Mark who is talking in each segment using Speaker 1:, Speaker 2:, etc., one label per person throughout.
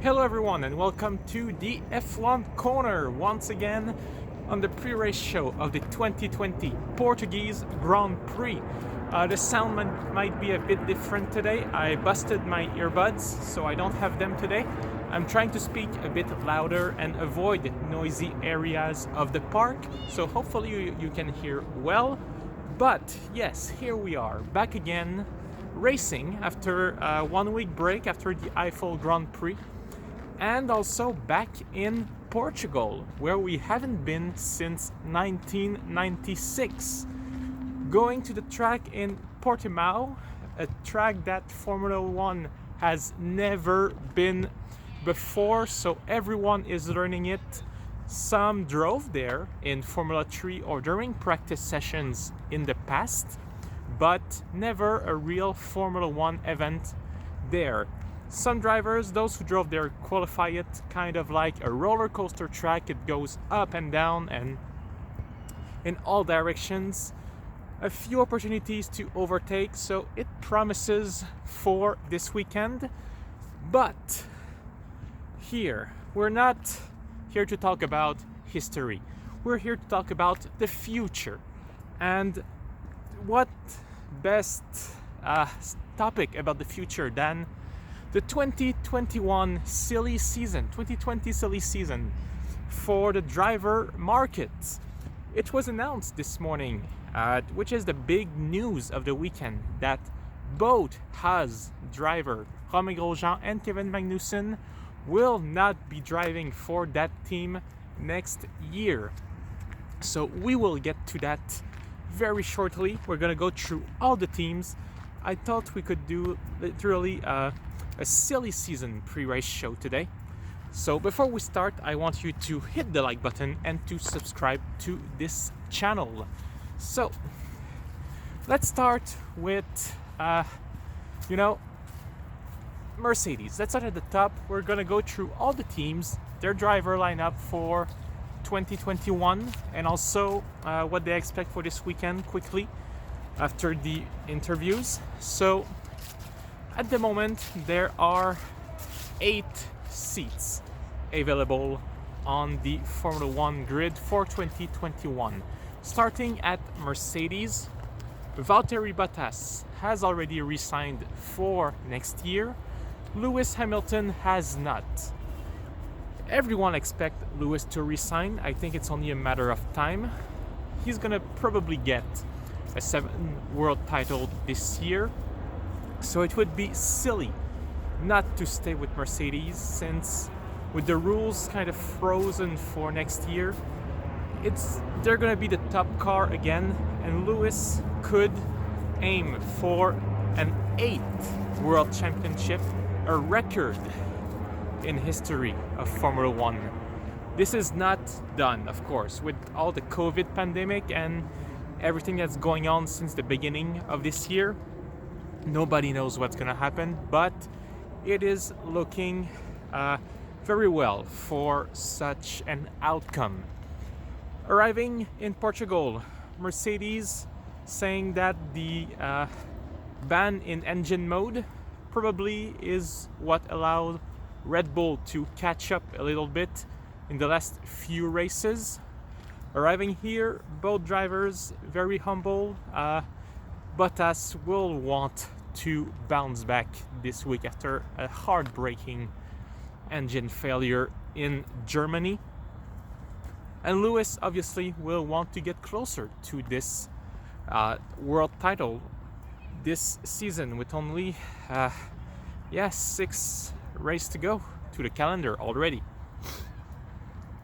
Speaker 1: Hello everyone and welcome to the F1 Corner once again on the pre-race show of the 2020 Portuguese Grand Prix. The sound might be a bit different today. I busted my earbuds, so I don't have them today. I'm trying to speak a bit louder and avoid noisy areas of the park, so hopefully you can hear well. But yes, here we are, back again, racing after a 1 week break after the Eiffel Grand Prix. And also back in Portugal, where we haven't been since 1996. Going to the track in Portimao, a track that Formula One has never been before, so everyone is learning it. Some drove there in Formula 3 or during practice sessions in the past, but never a real Formula One event there. Some drivers, those who drove there, qualify it kind of like a roller coaster track. It goes up and down and in all directions. A few opportunities to overtake, so it promises for this weekend. But here, we're not here to talk about history. We're here to talk about the future. And what best topic about the future than the 2020 silly season for the driver market. It was announced this morning, which is the big news of the weekend, that both Haas driver Grosjean and Kimi Magnussen will not be driving for that team next year. So we will get to that very shortly. We're gonna go through all the teams. I thought we could do literally a silly season pre-race show today. So before we start, I want you to hit the like button and to subscribe to this channel. So let's start with Mercedes. Let's start at the top. We're gonna go through all the teams, their driver lineup for 2021, and also what they expect for this weekend quickly after the interviews. So at the moment, there are 8 seats available on the Formula One grid for 2021. Starting at Mercedes, Valtteri Bottas has already re-signed for next year. Lewis Hamilton has not. Everyone expects Lewis to re-sign. I think it's only a matter of time. He's gonna probably get a 7th world title this year. So it would be silly not to stay with Mercedes, since with the rules kind of frozen for next year, they're gonna be the top car again, and Lewis could aim for an 8th world championship, a record in history of Formula One. This is not done, of course, with all the COVID pandemic and everything that's going on since the beginning of this year. Nobody knows what's gonna happen, but it is looking very well for such an outcome. Arriving in Portugal, Mercedes saying that the ban in engine mode probably is what allowed Red Bull to catch up a little bit in the last few races. Arriving here, both drivers very humble. Bottas will want to bounce back this week after a heartbreaking engine failure in Germany. And Lewis obviously will want to get closer to this world title this season, with only 6 races to go to the calendar already.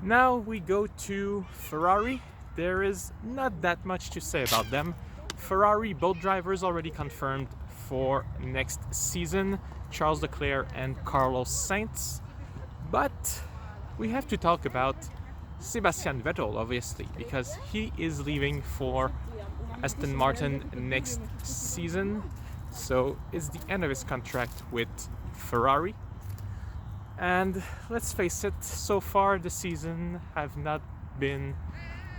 Speaker 1: Now we go to Ferrari. There is not that much to say about them. Ferrari, both drivers already confirmed for next season, Charles Leclerc and Carlos Sainz. But we have to talk about Sebastian Vettel, obviously, because he is leaving for Aston Martin next season. So it's the end of his contract with Ferrari. And let's face it, so far the season have not been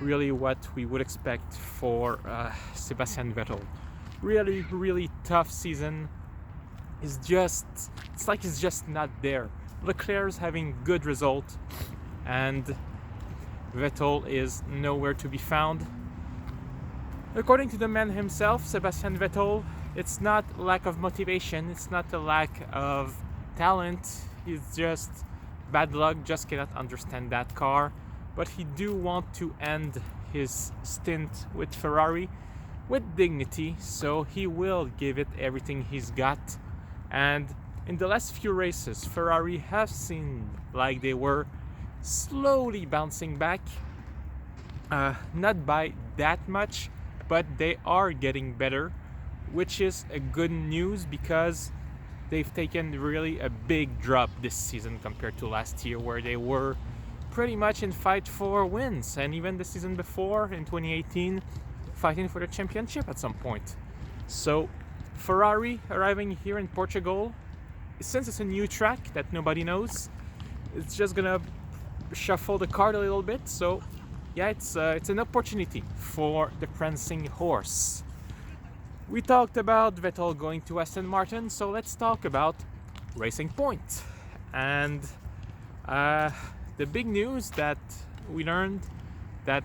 Speaker 1: really what we would expect for Sebastian Vettel. Really tough season. It's like he's just not there. Leclerc's having good result, and Vettel is nowhere to be found. According to the man himself, Sebastian Vettel, it's not lack of motivation, it's not a lack of talent, it's just bad luck, just cannot understand that car. But he do want to end his stint with Ferrari with dignity, so he will give it everything he's got. And in the last few races, Ferrari have seemed like they were slowly bouncing back, not by that much, but they are getting better, which is a good news because they've taken really a big drop this season compared to last year, where they were pretty much in fight for wins, and even the season before in 2018 fighting for the championship at some point. So Ferrari arriving here in Portugal, since it's a new track that nobody knows, it's just gonna shuffle the card a little bit. So yeah, it's an opportunity for the prancing horse. We talked about Vettel going to Aston Martin, so let's talk about Racing Point. And the big news that we learned that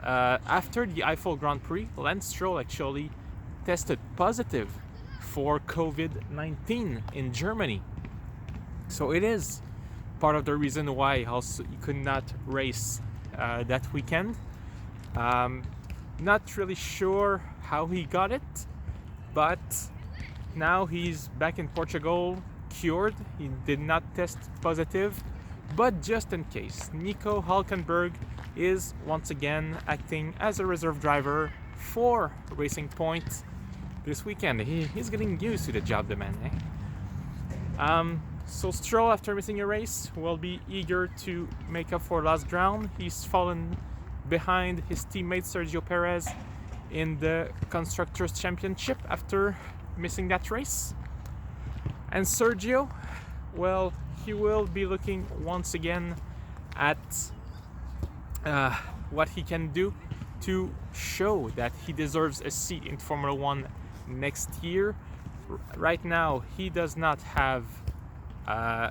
Speaker 1: after the Eiffel Grand Prix, Lance Stroll actually tested positive for COVID-19 in Germany. So it is part of the reason why also he could not race that weekend. Not really sure how he got it, but now he's back in Portugal, cured. He did not test positive, but just in case, Nico Hulkenberg is once again acting as a reserve driver for Racing Point this weekend. He's getting used to the job, the man. So Stroll, after missing a race, will be eager to make up for lost ground. He's fallen behind his teammate Sergio Perez in the Constructors' Championship after missing that race. And Sergio, well, he will be looking once again at what he can do to show that he deserves a seat in Formula One next year. Right now, he does not have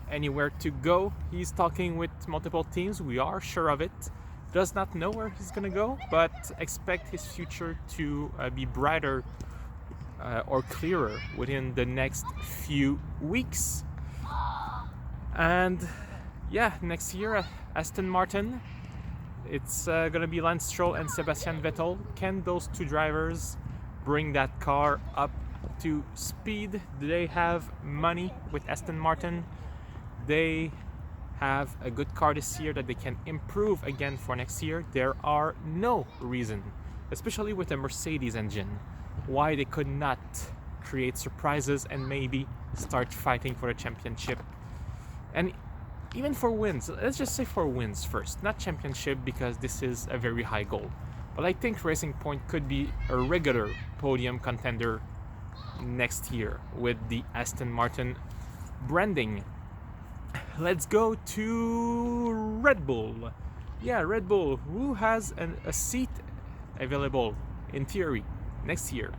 Speaker 1: anywhere to go. He's talking with multiple teams, we are sure of it. Does not know where he's gonna go, but expect his future to be brighter or clearer within the next few weeks. And yeah, next year, Aston Martin, it's gonna be Lance Stroll and Sebastian Vettel. Can those two drivers bring that car up to speed? Do they have money with Aston Martin? They have a good car this year that they can improve again for next year. There are no reason, especially with a Mercedes engine, why they could not create surprises and maybe start fighting for the championship. And even for wins, let's just say for wins first, not championship, because this is a very high goal. But I think Racing Point could be a regular podium contender next year with the Aston Martin branding. Let's go to Red Bull. Yeah, Red Bull, who has a seat available in theory next year.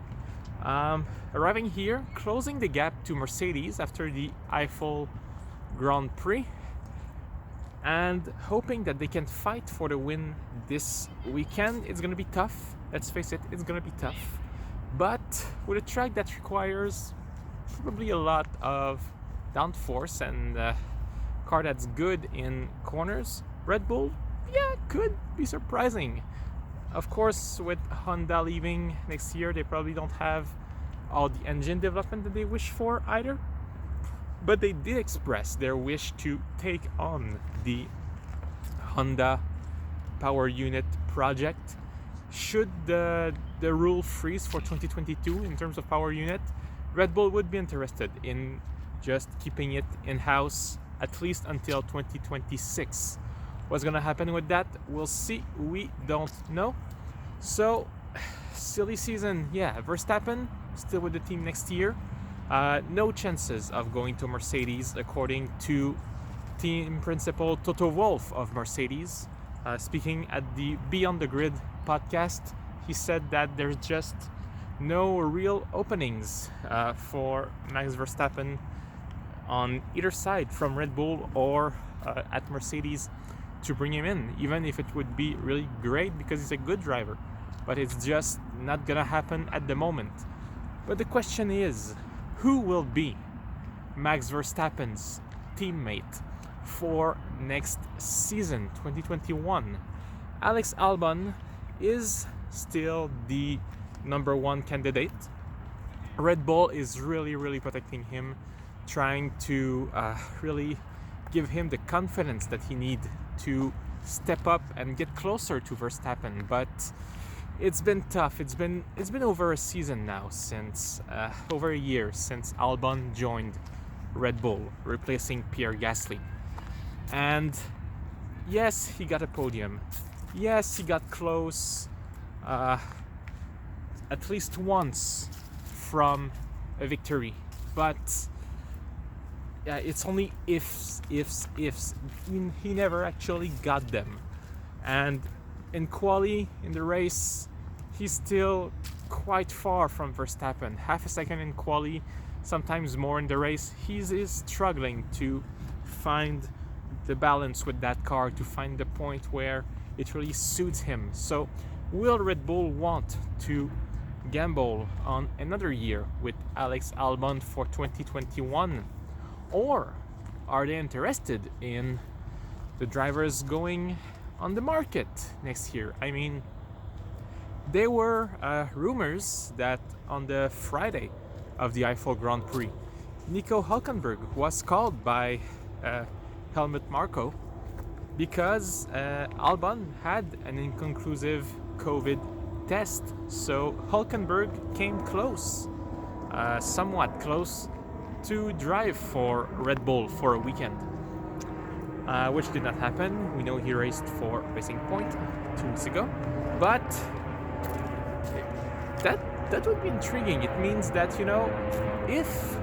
Speaker 1: Arriving here, closing the gap to Mercedes after the Eiffel Grand Prix, and hoping that they can fight for the win this weekend. It's gonna be tough, let's face it, it's gonna be tough. But with a track that requires probably a lot of downforce and a car that's good in corners, Red Bull, yeah, could be surprising. Of course, with Honda leaving next year, they probably don't have all the engine development that they wish for either. But they did express their wish to take on the Honda power unit project. Should the rule freeze for 2022 in terms of power unit, Red Bull would be interested in just keeping it in-house at least until 2026. What's gonna happen with that? We'll see. We don't know. So, silly season. Yeah, Verstappen still with the team next year. No chances of going to Mercedes, according to team principal Toto Wolff of Mercedes. Speaking at the Beyond the Grid podcast, he said that there's just no real openings for Max Verstappen on either side from Red Bull or at Mercedes to bring him in, even if it would be really great because he's a good driver. But it's just not gonna happen at the moment. But the question is, who will be Max Verstappen's teammate for next season, 2021? Alex Albon is still the number one candidate. Red Bull is really protecting him, trying to really give him the confidence that he needs to step up and get closer to Verstappen. But it's been tough. It's been over a season now, since over a year since Albon joined Red Bull, replacing Pierre Gasly. And yes, he got a podium. Yes, he got close at least once from a victory. But it's only ifs. He never actually got them. And in quali, in the race, he's still quite far from Verstappen. Half a second in quali, sometimes more in the race. He is struggling to find the balance with that car, to find the point where it really suits him. So will Red Bull want to gamble on another year with Alex Albon for 2021? Or are they interested in the drivers going on the market next year? I mean, there were rumors that on the Friday of the Alfa Grand Prix, Nico Hulkenberg was called by Helmut Marko because Albon had an inconclusive COVID test. So Hulkenberg came close, somewhat close, to drive for Red Bull for a weekend, which did not happen. We know he raced for Racing Point 2 weeks ago, but that would be intriguing. It means that, you know, if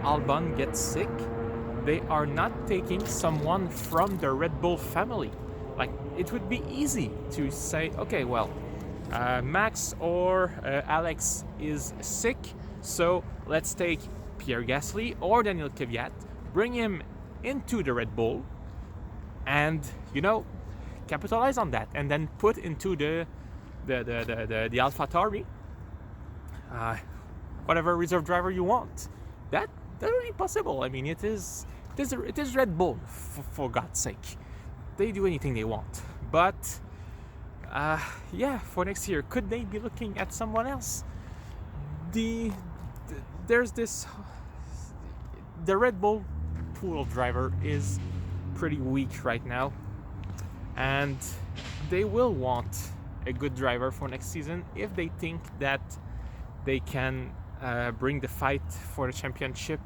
Speaker 1: Albon gets sick, they are not taking someone from the Red Bull family. Like, it would be easy to say, okay, well, Max or Alex is sick, so let's take Pierre Gasly or Daniel Kvyat, bring him into the Red Bull, and, you know, capitalize on that, and then put into the AlphaTauri whatever reserve driver you want. That would be possible. I mean, it is Red Bull, for God's sake. They do anything they want. But for next year, could they be looking at someone else? There's this. The Red Bull pool driver is pretty weak right now, and they will want a good driver for next season if they think that they can bring the fight for the championship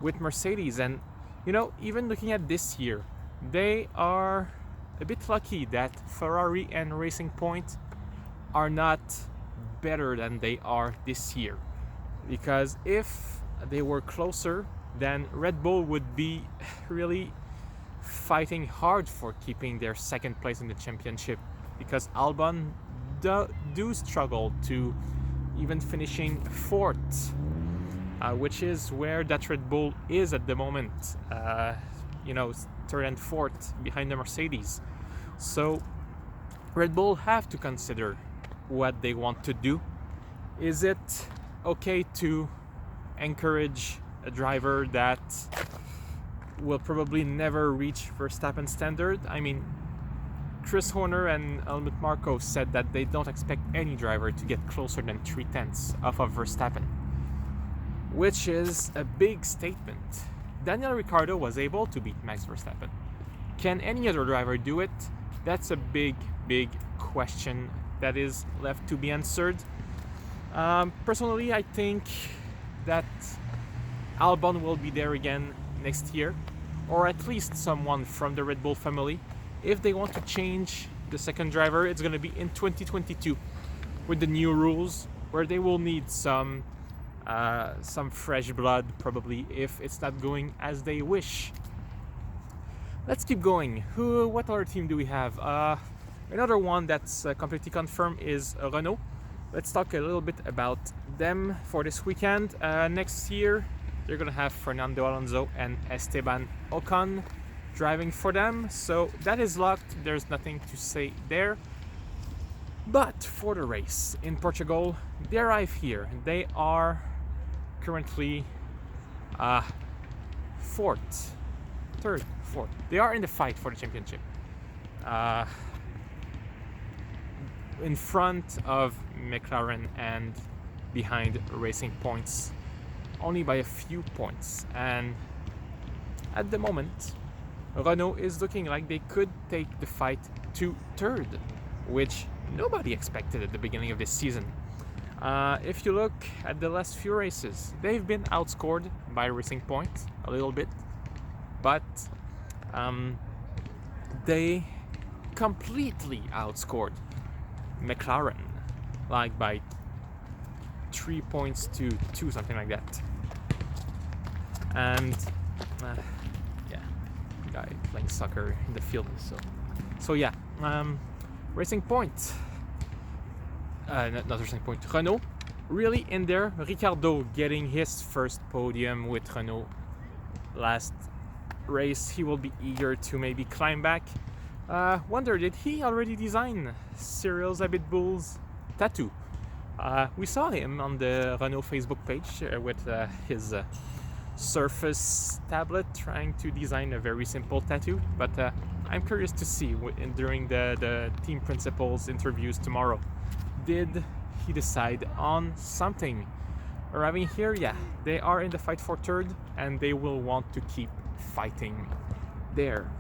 Speaker 1: with Mercedes. And, you know, even looking at this year, they are a bit lucky that Ferrari and Racing Point are not better than they are this year, because if they were closer, then Red Bull would be really fighting hard for keeping their second place in the championship, because Albon do struggle to even finishing fourth, which is where that Red Bull is at the moment, third and fourth behind the Mercedes. So Red Bull have to consider what they want to do. Is it okay to encourage a driver that will probably never reach Verstappen's standard? I mean, Chris Horner and Helmut Marko said that they don't expect any driver to get closer than 0.3 off of Verstappen, which is a big statement. Daniel Ricciardo was able to beat Max Verstappen. Can any other driver do it? That's a big question that is left to be answered. Personally, I think that Albon will be there again next year, or at least someone from the Red Bull family. If they want to change the second driver, it's going to be in 2022 with the new rules, where they will need some fresh blood, probably, if it's not going as they wish. Let's keep going. What other team do we have? Another one that's completely confirmed is Renault. let's talk a little bit about them for this weekend. Next year, they're going to have Fernando Alonso and Esteban Ocon driving for them. So that is locked. There's nothing to say there. But for the race in Portugal, they arrive here. They are currently third, fourth. They are in the fight for the championship. In front of McLaren and behind Racing Points, only by a few points. And at the moment, Renault is looking like they could take the fight to third, which nobody expected at the beginning of this season. If you look at the last few races, they've been outscored by Racing Point a little bit, but they completely outscored McLaren, like by 3 points to 2, something like that. And yeah, guy playing soccer in the field. So yeah, Racing Point, not Racing Point, Renault really in there. Ricciardo getting his first podium with Renault last race. He will be eager to maybe climb back. Wonder, did he already design Cyril's Abitbull's tattoo? We saw him on the Renault Facebook page with his Surface tablet trying to design a very simple tattoo, but I'm curious to see during the team principals interviews tomorrow, did he decide on something? Arriving here, yeah, they are in the fight for third and they will want to keep fighting there.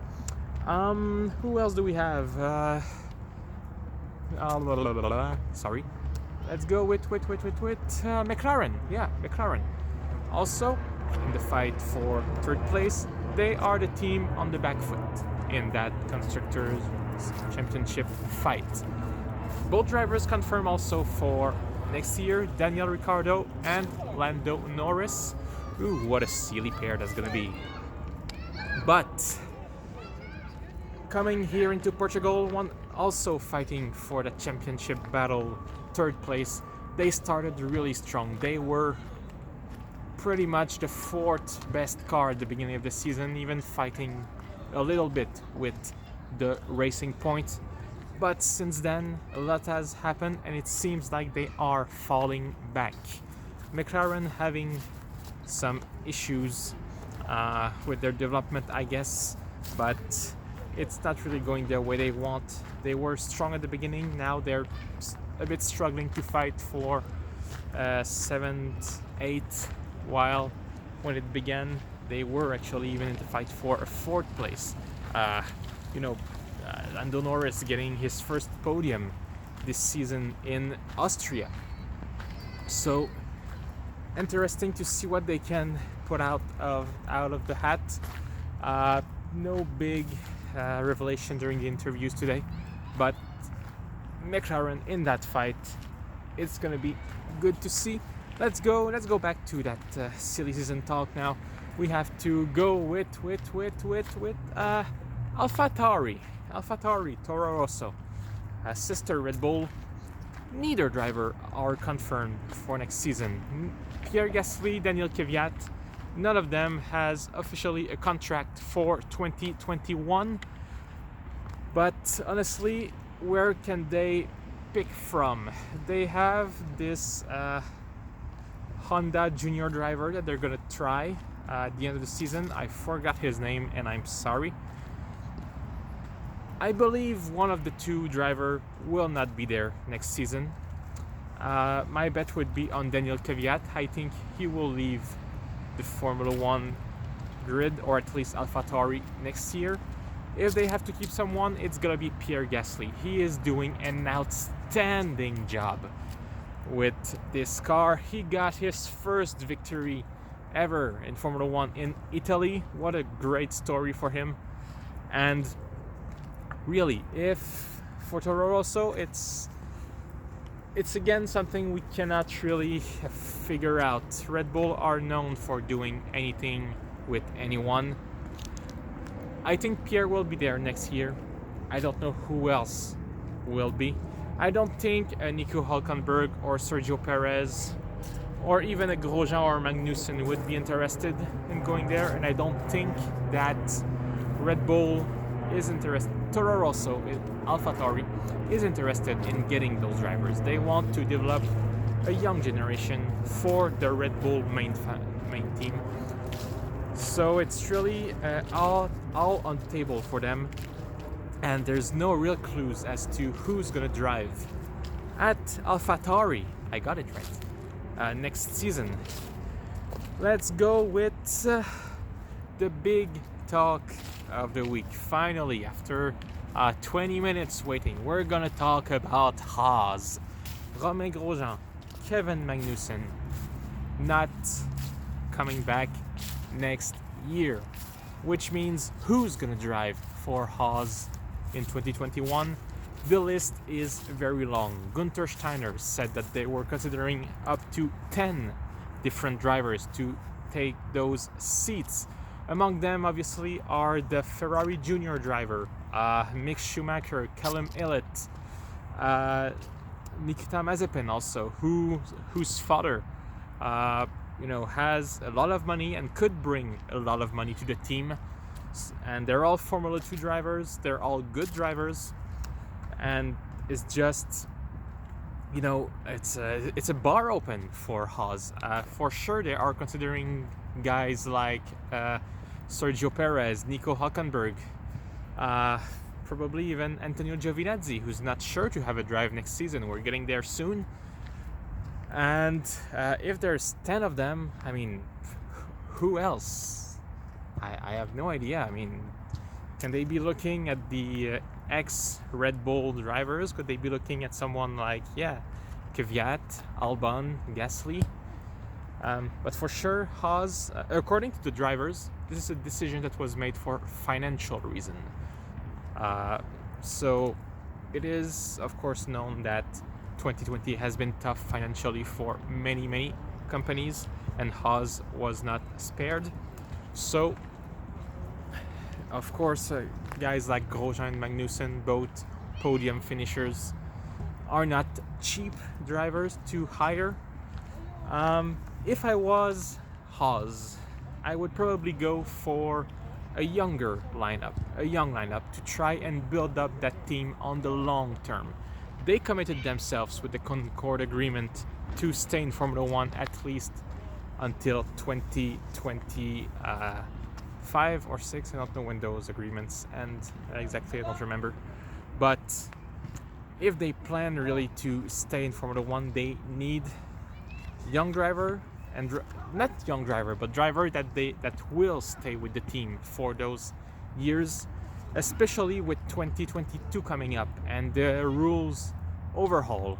Speaker 1: Who else do we have? Sorry. Let's go with McLaren. Yeah, McLaren. Also in the fight for third place, they are the team on the back foot in that Constructors' Championship fight. Both drivers confirm also for next year, Daniel Ricciardo and Lando Norris. Ooh, what a silly pair that's gonna be. But coming here into Portugal, one also fighting for the championship battle, third place. They started really strong. They were pretty much the fourth best car at the beginning of the season, even fighting a little bit with the Racing Point. But since then, a lot has happened and it seems like they are falling back. McLaren having some issues with their development, I guess, but it's not really going the way they want. They were strong at the beginning, now they're a bit struggling to fight for 7th, 8th, while when it began, they were actually even in the fight for a 4th place. Lando Norris getting his first podium this season in Austria. So interesting to see what they can put out of the hat. No big revelation during the interviews today, but McLaren in that fight, it's gonna be good to see. Let's go back to that silly season talk now. We have to go with AlphaTauri, Toro Rosso, sister Red Bull. Neither driver are confirmed for next season. Pierre Gasly, Daniel Kvyat, none of them has officially a contract for 2021. But honestly, where can they pick from? They have this Honda junior driver that they're gonna try at the end of the season. I forgot his name and I'm sorry. I believe one of the two driver will not be there next season. My bet would be on Daniel Kvyat. I think he will leave the Formula One grid, or at least AlphaTauri, next year. If they have to keep someone, it's gonna be Pierre Gasly. He is doing an outstanding job with this car. He got his first victory ever in Formula One in Italy. What a great story for him. And really, if for Toro Rosso, it's again something we cannot really figure out. Red Bull are known for doing anything with anyone. I think Pierre will be there next year. I don't know who else will be. I don't think a Nico Hulkenberg or Sergio Perez or even a Grosjean or Magnussen would be interested in going there, and I don't think that Red Bull is interested. Toro Rosso, AlphaTauri, is interested in getting those drivers. They want to develop a young generation for the Red Bull main team. So it's really all on the table for them, and there's no real clues as to who's gonna drive at AlphaTauri. I got it right. Next season. Let's go with the big talk of the week. Finally, after 20 minutes waiting, we're gonna talk about Haas. Romain Grosjean, Kevin Magnussen not coming back next year, which means who's gonna drive for Haas in 2021? The list is very long. Gunther Steiner said that they were considering up to 10 different drivers to take those seats. Among them, obviously, are the Ferrari junior driver, Mick Schumacher, Callum Ilott, Nikita Mazepin also, whose father has a lot of money and could bring a lot of money to the team. And they're all Formula 2 drivers, they're all good drivers, and it's just, it's a bar open for Haas. For sure, they are considering guys like Sergio Perez, Nico Hulkenberg, probably even Antonio Giovinazzi, who's not sure to have a drive next season. We're getting there soon. And if there's 10 of them, I mean, who else? I have no idea. I mean, can they be looking at the ex-Red Bull drivers? Could they be looking at someone like, Kvyat, Albon, Gasly? But for sure, Haas, according to the drivers, this is a decision that was made for financial reason. So it is, of course, known that 2020 has been tough financially for many companies, and Haas was not spared. So, of course, guys like Grosjean and Magnussen, both podium finishers, are not cheap drivers to hire. If I was Haas, I would probably go for a young lineup to try and build up that team on the long term. They committed themselves with the Concord Agreement to stay in Formula 1 at least until 2025 or 6. I don't know when those agreements end exactly, I don't remember. But if they plan really to stay in Formula 1, they need young driver, and not young driver, but driver that will stay with the team for those years, especially with 2022 coming up and the rules overhaul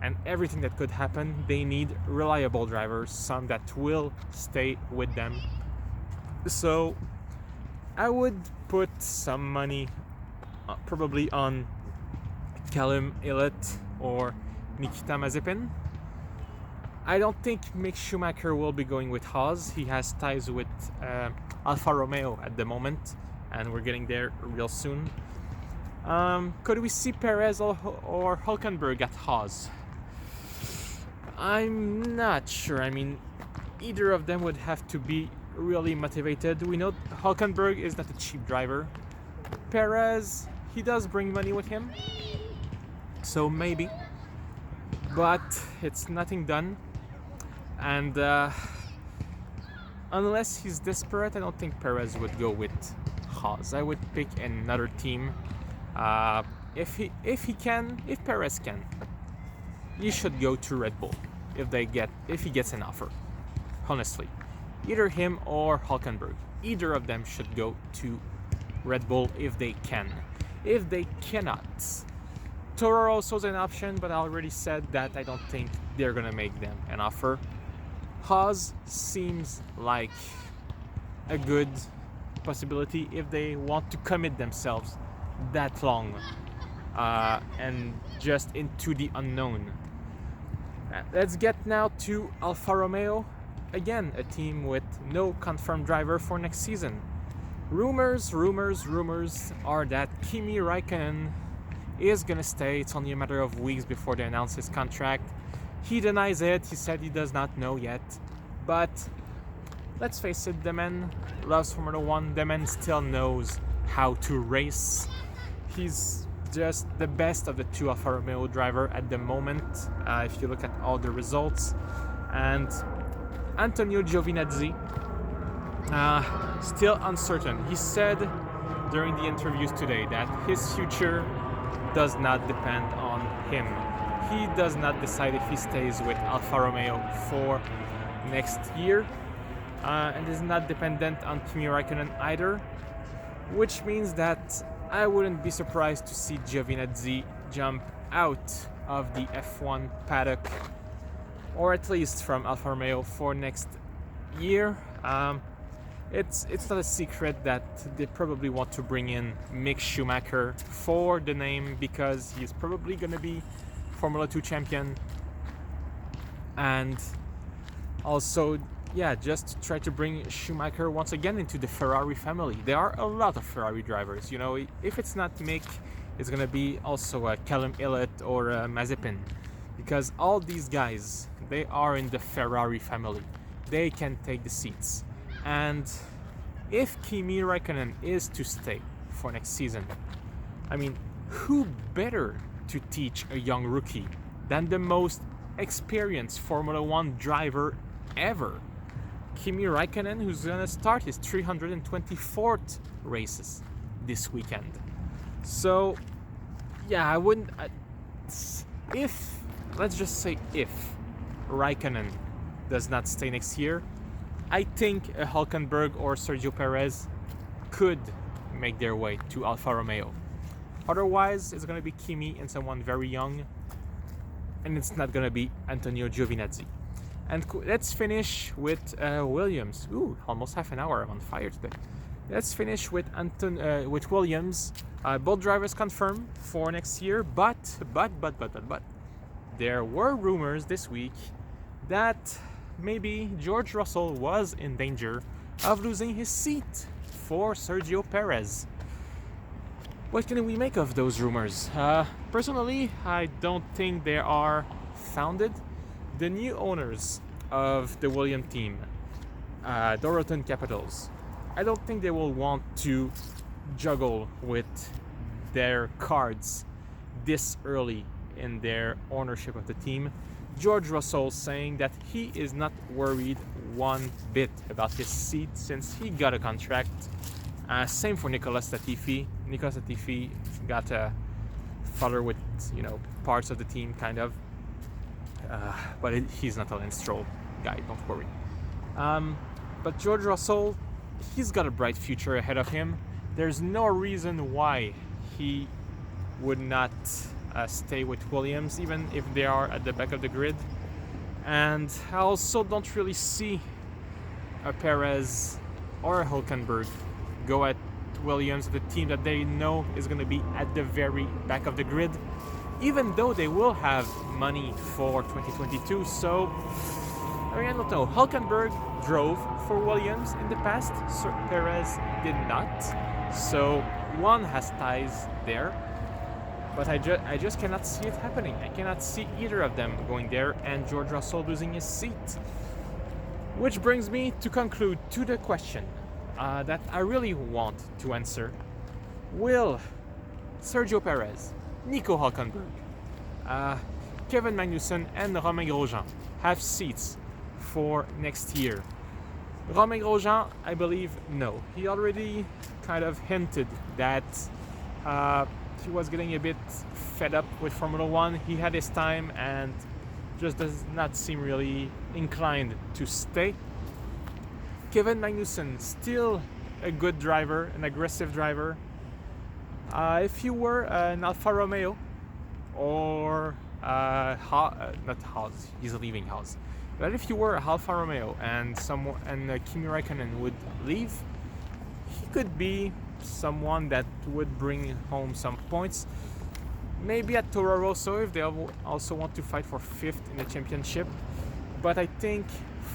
Speaker 1: and everything that could happen. They need reliable drivers, some that will stay with them. So I would put some money probably on Callum Ilott or Nikita Mazepin. I don't think Mick Schumacher will be going with Haas. He has ties with Alfa Romeo at the moment, and we're getting there real soon. Could we see Perez or Hulkenberg at Haas? I'm not sure. I mean, either of them would have to be really motivated. We know Hulkenberg is not a cheap driver. Perez, he does bring money with him, so maybe, but it's nothing done. And unless he's desperate, I don't think Perez would go with Haas. I would pick another team. If Perez can, he should go to Red Bull if he gets an offer. Honestly, either him or Hulkenberg, either of them should go to Red Bull if they can. If they cannot, Toro Rosso is an option, but I already said that I don't think they're gonna make them an offer. Haas seems like a good possibility if they want to commit themselves that long and just into the unknown. Let's get now to Alfa Romeo. Again, a team with no confirmed driver for next season. Rumors are that Kimi Raikkonen is gonna stay. It's only a matter of weeks before they announce his contract. He denies it. He said he does not know yet. But let's face it, the man loves Formula One. The man still knows how to race. He's just the best of the two Alfa Romeo driver at the moment, if you look at all the results. And Antonio Giovinazzi, still uncertain. He said during the interviews today that his future does not depend on him. He does not decide if he stays with Alfa Romeo for next year, and is not dependent on Kimi Raikkonen either, which means that I wouldn't be surprised to see Giovinazzi jump out of the F1 paddock, or at least from Alfa Romeo for next year. It's not a secret that they probably want to bring in Mick Schumacher for the name, because he's probably going to be Formula 2 champion, and also just try to bring Schumacher once again into the Ferrari family. There are a lot of Ferrari drivers, you know. If it's not Mick, it's going to be also Callum Ilott or Mazepin, because all these guys, they are in the Ferrari family. They can take the seats. And if Kimi Raikkonen is to stay for next season, I mean, who better to teach a young rookie than the most experienced Formula One driver ever? Kimi Raikkonen, who's going to start his 324th races this weekend. So, I wouldn't... let's just say if Raikkonen does not stay next year, I think a Hulkenberg or Sergio Perez could make their way to Alfa Romeo. Otherwise, it's going to be Kimi and someone very young, and it's not going to be Antonio Giovinazzi. And let's finish with Williams. Ooh, almost half an hour. I'm on fire today. Let's finish with Williams. Both drivers confirmed for next year, but there were rumors this week that maybe George Russell was in danger of losing his seat for Sergio Perez. What can we make of those rumors? Personally, I don't think they are founded. The new owners of the Williams team, Dorothy Capitals, I don't think they will want to juggle with their cards this early in their ownership of the team. George Russell saying that he is not worried one bit about his seat since he got a contract. Same for Nicolas Latifi. Nicolas Latifi got a father with, parts of the team, kind of. But he's not a Lance Stroll guy, don't worry. But George Russell, he's got a bright future ahead of him. There's no reason why he would not stay with Williams, even if they are at the back of the grid. And I also don't really see a Perez or a Hulkenberg go at Williams, the team that they know is going to be at the very back of the grid, even though they will have money for 2022. So, I don't know. Hulkenberg drove for Williams in the past, so Perez did not. So one has ties there. But I just cannot see it happening. I cannot see either of them going there and George Russell losing his seat. Which brings me to conclude to the question that I really want to answer. Will Sergio Perez, Nico Hulkenberg, Kevin Magnussen and Romain Grosjean have seats for next year? Romain Grosjean, I believe, no. He already kind of hinted that he was getting a bit fed up with Formula One. He had his time and just does not seem really inclined to stay. Kevin Magnussen, still a good driver, an aggressive driver. If you were an Alfa Romeo or not Haas, he's leaving Haas. But if you were a Alfa Romeo and Kimi Raikkonen would leave, he could be someone that would bring home some points. Maybe at Toro Rosso if they also want to fight for 5th in the championship. But I think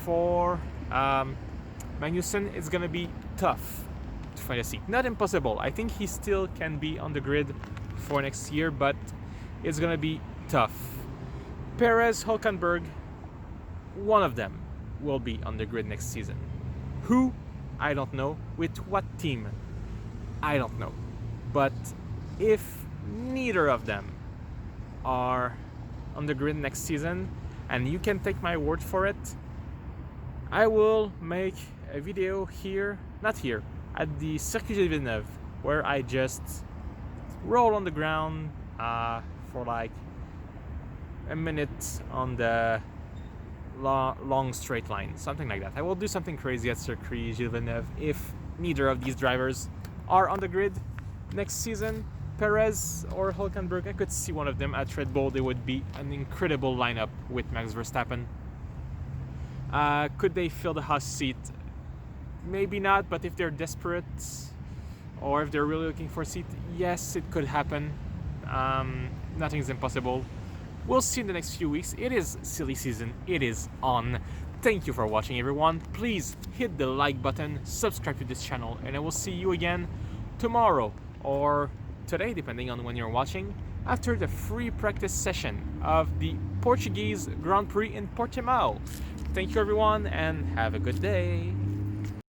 Speaker 1: for Magnussen, it's going to be tough to find a seat. Not impossible. I think he still can be on the grid for next year, but it's gonna be tough. Perez, Hulkenberg, one of them will be on the grid next season. Who? I don't know. With what team? I don't know. But if neither of them are on the grid next season, and you can take my word for it, I will make a video here, not here, at the Circuit de Villeneuve, where I just roll on the ground for like a minute on the long straight line, something like that. I will do something crazy at Circuit de Villeneuve if neither of these drivers are on the grid next season. Perez or Hulkenberg, I could see one of them at Red Bull. They would be an incredible lineup with Max Verstappen. Could they fill the Haas seat? Maybe not, but if they're desperate or if they're really looking for a seat, yes, it could happen. Nothing's impossible. We'll see in the next few weeks. It is silly season. It is on. Thank you for watching, everyone. Please hit the like button, subscribe to this channel, and I will see you again tomorrow or today, depending on when you're watching, after the free practice session of the Portuguese Grand Prix in Portimao. Thank you, everyone, and have a good day.